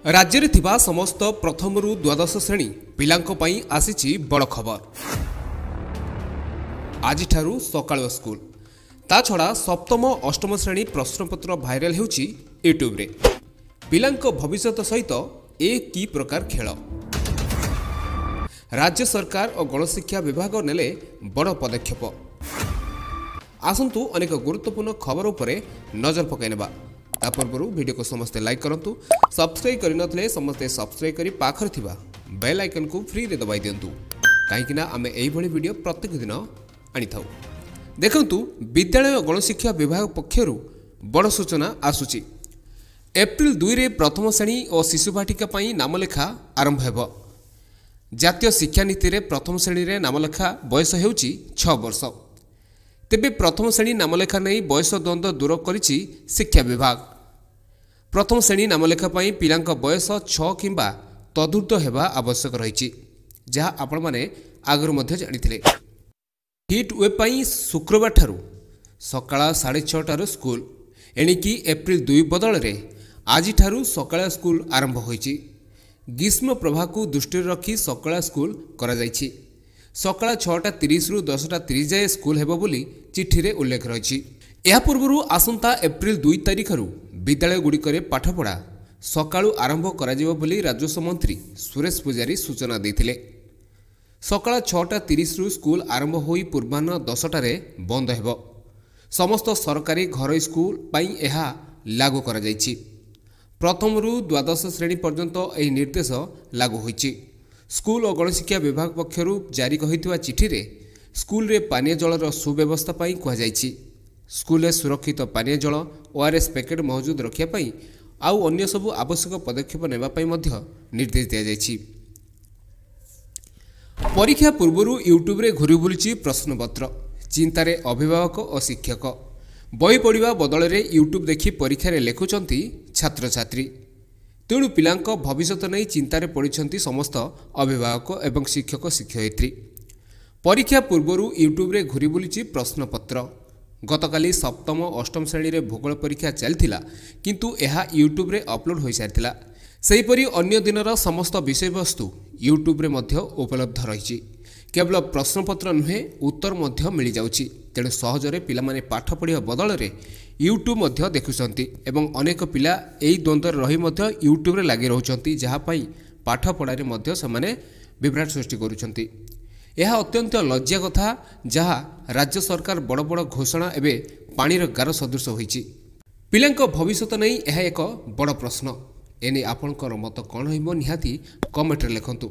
राज्य रे थिबा समस्त प्रथम रु द्वादश श्रेणी पिलांको पई आसीची बड़ खबर। आज ठारू सकाळ स्कूल ता छड़ा सप्तम अष्टम श्रेणी प्रश्नपत्र भाइराल हेउची यूट्यूब रे। पिलांको भविष्यत सहित ए की प्रकार खेल राज्य सरकार और गणशिक्षा विभाग नेले बड़ पदक्षेप। आसंतु अनेक गुरुत्वपूर्ण खबर उपरे नजर पकाइनेबा। ता पूर्व वीडियो को समस्ते लाइक करंतु, सब्सक्राइब करिनथले समस्ते सब्सक्राइब करी पाखर थिबा बेल आइकन को फ्री रे दबाई दियंतु, काहेकि ना आमे एही भली वीडियो प्रत्येक दिन आनी थाउ। देखंतु विद्यालय और गणशिक्षा विभाग पक्षरु बड़ सूचना आसुची। एप्रिल 2 रे प्रथम श्रेणी और शिशुभाटिका पई नामलेखा आरंभ हेबो। जातीय शिक्षा नीति रे प्रथम श्रेणी रे नामलेखा बयस हेउची 6 वर्ष। तेबे प्रथम श्रेणी नामलेखा नहीं बयस द्वंद्व दूर करिछि शिक्षा विभाग। प्रथम श्रेणी नामलेखा पई पिलांक बयस 6 किंबा तदुर्ध हेबा आवश्यक रहिछि, जहा आपण माने आगरु मध्ये जानिथिले। हिट वेब पई शुक्रवार ठारू सकाळ 6:30 टारू स्कूल एणिकी एप्रिल 2 बदल रे आज ठारू सकाळ स्कूल आरंभ होइछि। ग्रीष्म प्रभा को दृष्टि रखी सकाळ स्कूल करा जाइछि। सकाळ 6:30 रु 10:30 जाए स्कूल हेबो बोली चिठी रे उल्लेख रहिछि। या पूर्वरु आसंता एप्रिल 2 तारिख रु विद्यालय गुड़िकरे पाठपढ़ा सकाळु आरंभ करा जिवो बोली राजस्व मंत्री सुरेश पुजारी सूचना देथिले। सकाळ 6:30 रु स्कूल आरंभ होई पूर्वाह्न 10टा रे बंद हेबो। समस्त सरकारी घर स्कूल पई एहा लागू करा जाइछि। प्रथम रु द्वादश श्रेणी पर्यंत एही निर्देश लागू होइछि। स्कूल और गणशिक्षा विभाग पक्षरु जारी कहितवा चिठी रे स्कूल रे पानीय जलर सुव्यवस्था पई कुहा जाइछि। स्कूल रे सुरक्षित पानीय जल ओआरएस पैकेट मौजूद रखिया पई आउ अन्य सब आवश्यक पदक्षेप नेबा पई मध्य निर्देश दिया जाइछि। परीक्षा पूर्वरु यूट्यूब रे घुरी बुलिछि प्रश्नपत्र। चिंतारे अभिभावक और शिक्षक। बही पढ़ा बदल रे यूट्यूब देखि परीक्षा रे लेखुचंती छात्र छात्री। तेणु पिलांक भविष्यत नहीं चिंतारे पड़िछंती समस्त अभिभावक एवं शिक्षक शिक्षयित्री। परीक्षा पूर्वरु यूट्यूब रे घुरी बुलिछि प्रश्नपत्र। गतकाली सप्तम अष्टम श्रेणी रे भूगोल परीक्षा चलथिला, किंतु एहा यूट्यूब रे अपलोड होई सारथिला। सेहीपरि अन्य दिनर समस्त विषय वस्तु यूट्यूब रे मध्य उपलब्ध रहिछि। केवल प्रश्नपत्र नुहे उत्तर मध्य मिल जाउछि। तेणु सहजरे पिलामाने पाठ पढ़िया बदल रे यूट्यूब मध्य देखुछंती एवं अनेक पिला एही द्वंद्व रही मध्य यूट्यूब रे लागि रहउछंती, जहा पई पाठ पढ़ारे मध्य समाने विभ्राट सृष्टि करूछंती। यह अत्यंत लज्जा कथा, जहा राज्य सरकार बड़ बड़ घोषणा एबे पानीर गार सदृश होइछि। पिलांक भविष्यत नहीं यह एक बड़ प्रश्न। एने आपणकर मत कौन होइबो निहाती कमेंट रे लिखंतु।